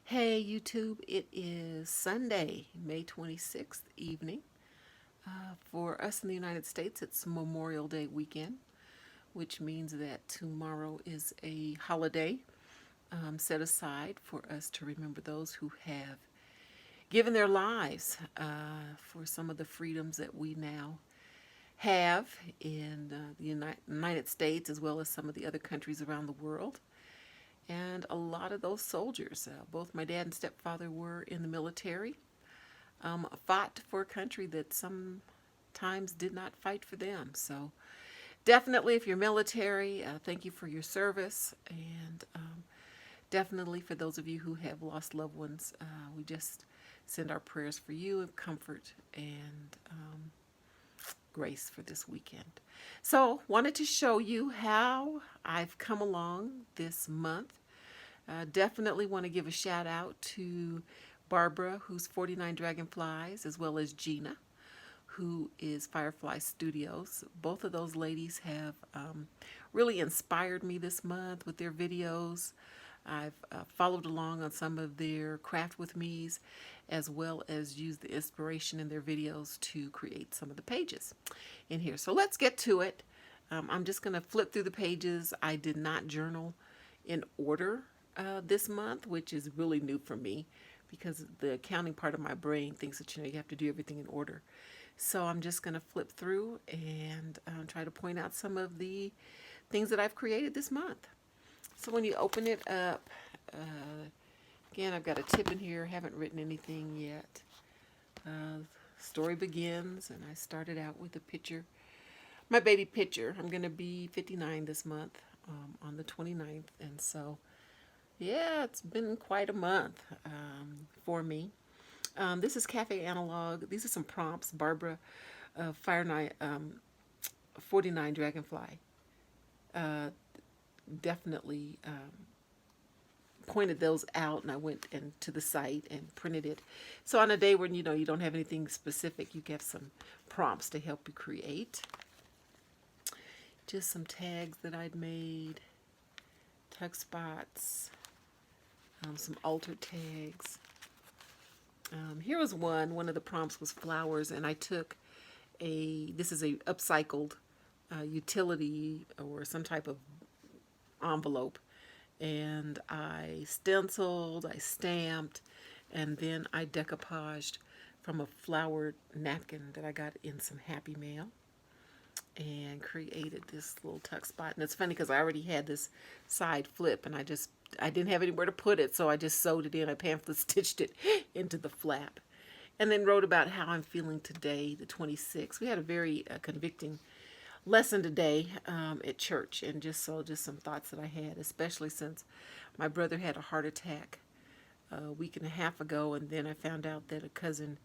Hey YouTube, it is Sunday, May 26th evening. For us in the United States, it's Memorial Day weekend, which means that tomorrow is a holiday set aside for us to remember those who have given their lives for some of the freedoms that we now have in the United States as well as some of the other countries around the world. And a lot of those soldiers, both my dad and stepfather were in the military, fought for a country that sometimes did not fight for them. So definitely, if you're military, thank you for your service. And definitely for those of you who have lost loved ones, we just send our prayers for you of comfort and grace for this weekend. So wanted to show you how I've come along this month. Definitely want to give a shout out to Barbara, who's 49 Dragonflies, as well as Gina, who is Firefly Studios. Both of those ladies have really inspired me this month with their videos. I've followed along on some of their craft with me's, as well as used the inspiration in their videos to create some of the pages in here. So let's get to it. I'm just going to flip through the pages. I did not journal in order this month, which is really new for me because the accounting part of my brain thinks that you have to do everything in order. So I'm just going to flip through and try to point out some of the things that I've created this month. So when you open it up, again, I've got a tip in here. Haven't written anything yet. Story begins, and I started out with a picture, my baby picture. I'm going to be 59 this month on the 29th, and so yeah, it's been quite a month for me. This is Cafe Analog. These are some prompts. Barbara, Fire Night, 49 Dragonfly. Definitely pointed those out, and I went to the site and printed it. So on a day when you don't have anything specific, you get some prompts to help you create. Just some tags that I'd made, tuck spots, some altered tags. Here was one of the prompts was flowers, and I took this is a upcycled utility or some type of envelope, and I stenciled, I stamped, and then I decoupaged from a flowered napkin that I got in some Happy Mail and created this little tuck spot. And it's funny because I already had this side flip, and I didn't have anywhere to put it, so I just sewed it in. I pamphlet stitched it into the flap, and then wrote about how I'm feeling today, the 26th. We had a very convicting lesson today at church, and just some thoughts that I had, especially since my brother had a heart attack a week and a half ago, and then I found out that a cousin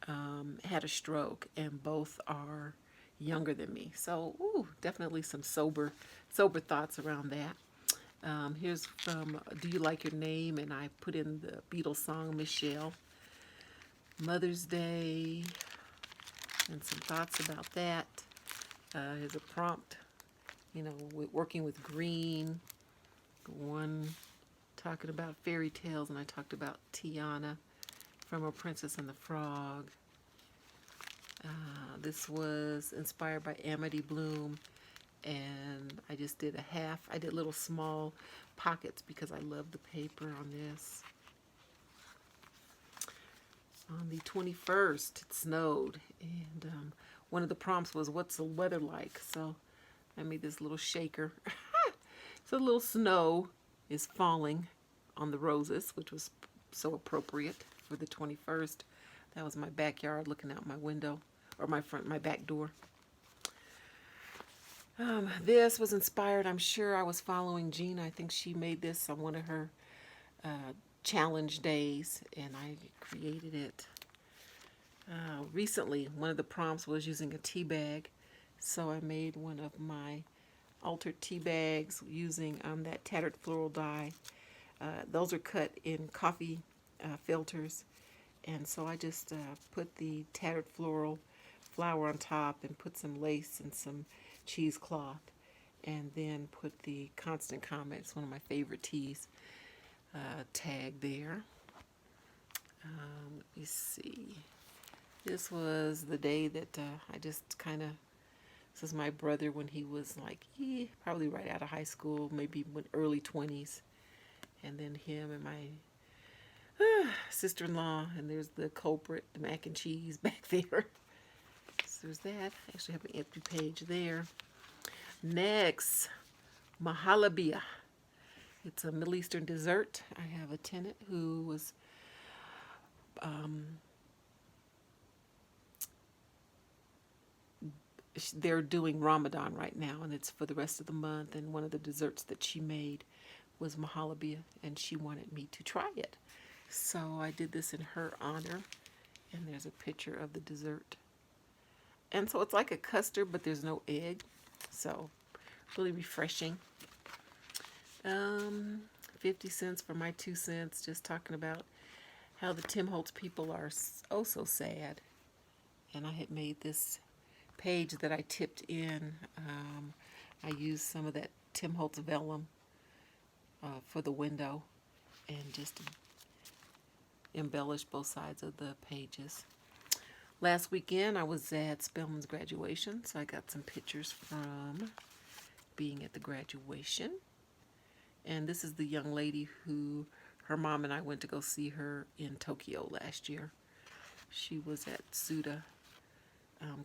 had a stroke, and both are younger than me. So definitely some sober thoughts around that. Here's from Do You Like Your Name? And I put in the Beatles song Michelle. Mother's Day and some thoughts about that. Here's a prompt, working with green. One talking about fairy tales, and I talked about Tiana from A Princess and the Frog. This was inspired by Amity Bloom, and I just did I did little small pockets because I love the paper on this. On the 21st, it snowed, and one of the prompts was, what's the weather like? So I made this little shaker. So a little snow is falling on the roses, which was so appropriate for the 21st. That was my backyard looking out my window, or my back door. This was inspired, I'm sure I was following Gina. I think she made this on one of her challenge days, and I created it. Recently, one of the prompts was using a tea bag, so I made one of my altered tea bags using that tattered floral dye. Those are cut in coffee filters, and so I just put the tattered floral flower on top and put some lace and some cheesecloth, and then put the Constant Comments, one of my favorite teas, tag there. Let me see. This was the day that I just kind of, this is my brother when he was like, probably right out of high school, maybe when early 20s. And then him and my sister-in-law, and there's the culprit, the mac and cheese back there. So there's that. I actually have an empty page there. Next, mahalabia. It's a Middle Eastern dessert. I have a tenant who was they're doing Ramadan right now, and it's for the rest of the month. And one of the desserts that she made was mahalabia, and she wanted me to try it. So I did this in her honor, and there's a picture of the dessert. And so it's like a custard, but there's no egg. So really refreshing. 50 cents for my 2 cents, just talking about how the Tim Holtz people are oh so sad. And I had made this page that I tipped in. I used some of that Tim Holtz vellum for the window and just embellish both sides of the pages. Last weekend I was at Spellman's graduation, so I got some pictures from being at the graduation. And this is the young lady who her mom and I went to go see her in Tokyo last year. She was at Suda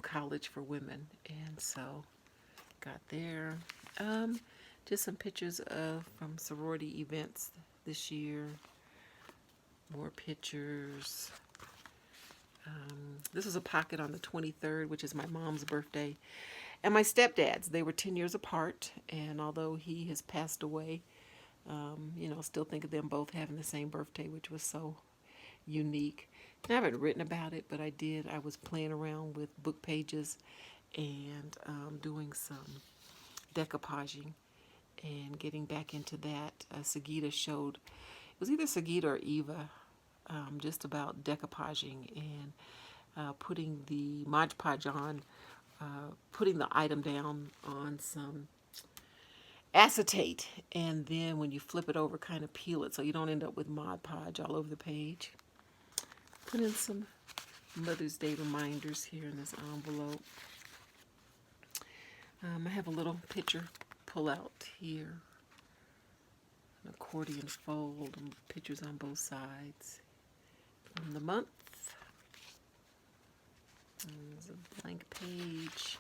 College for Women, and so got there. Just some pictures of from sorority events this year. More pictures. This was a pocket on the 23rd, which is my mom's birthday. And my stepdad's, they were 10 years apart. And although he has passed away, still think of them both having the same birthday, which was so unique. And I haven't written about it, but I did. I was playing around with book pages and doing some decoupaging and getting back into that. Sagita showed, it was either Sagita or Eva, just about decoupaging and putting the Mod Podge on, putting the item down on some acetate, and then when you flip it over, kind of peel it so you don't end up with Mod Podge all over the page. Put in some Mother's Day reminders here in this envelope. I have a little picture pull out here, an accordion fold, and pictures on both sides from the month. And there's a blank page.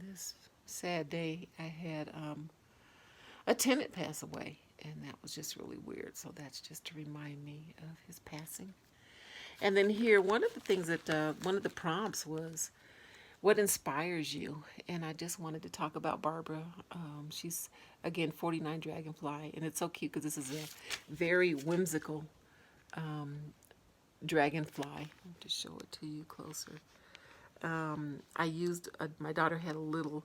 This sad day, I had a tenant pass away, and that was just really weird. So that's just to remind me of his passing. And then here, one of the things that, one of the prompts was, what inspires you? And I just wanted to talk about Barbara. She's, again, 49 Dragonfly, and it's so cute because this is a very whimsical dragonfly. I'll just show it to you closer. I used, my daughter had a little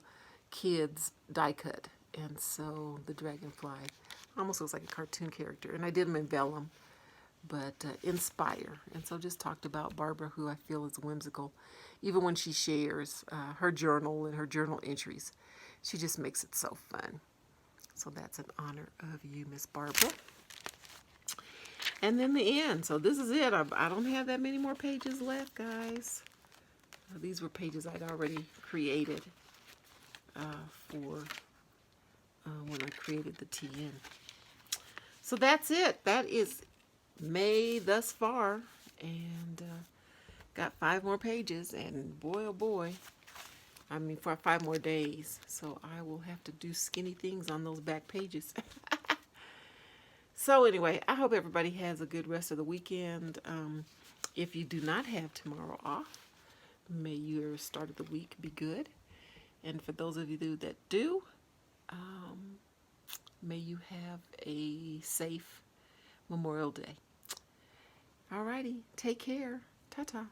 kid's die cut, and so the dragonfly almost looks like a cartoon character, and I did them in vellum, but inspire. And so just talked about Barbara, who I feel is whimsical. Even when she shares her journal and her journal entries, she just makes it so fun. So that's in honor of you, Miss Barbara. And then the end. So this is it. I don't have that many more pages left, guys. These were pages I'd already created for when I created the TN. So that's it. That is May thus far. And got 5 more pages. And boy, oh boy. I mean, for 5 more days. So I will have to do skinny things on those back pages. So anyway, I hope everybody has a good rest of the weekend. If you do not have tomorrow off, may your start of the week be good. And for those of you that do, may you have a safe Memorial Day. Alrighty, take care. Ta-ta.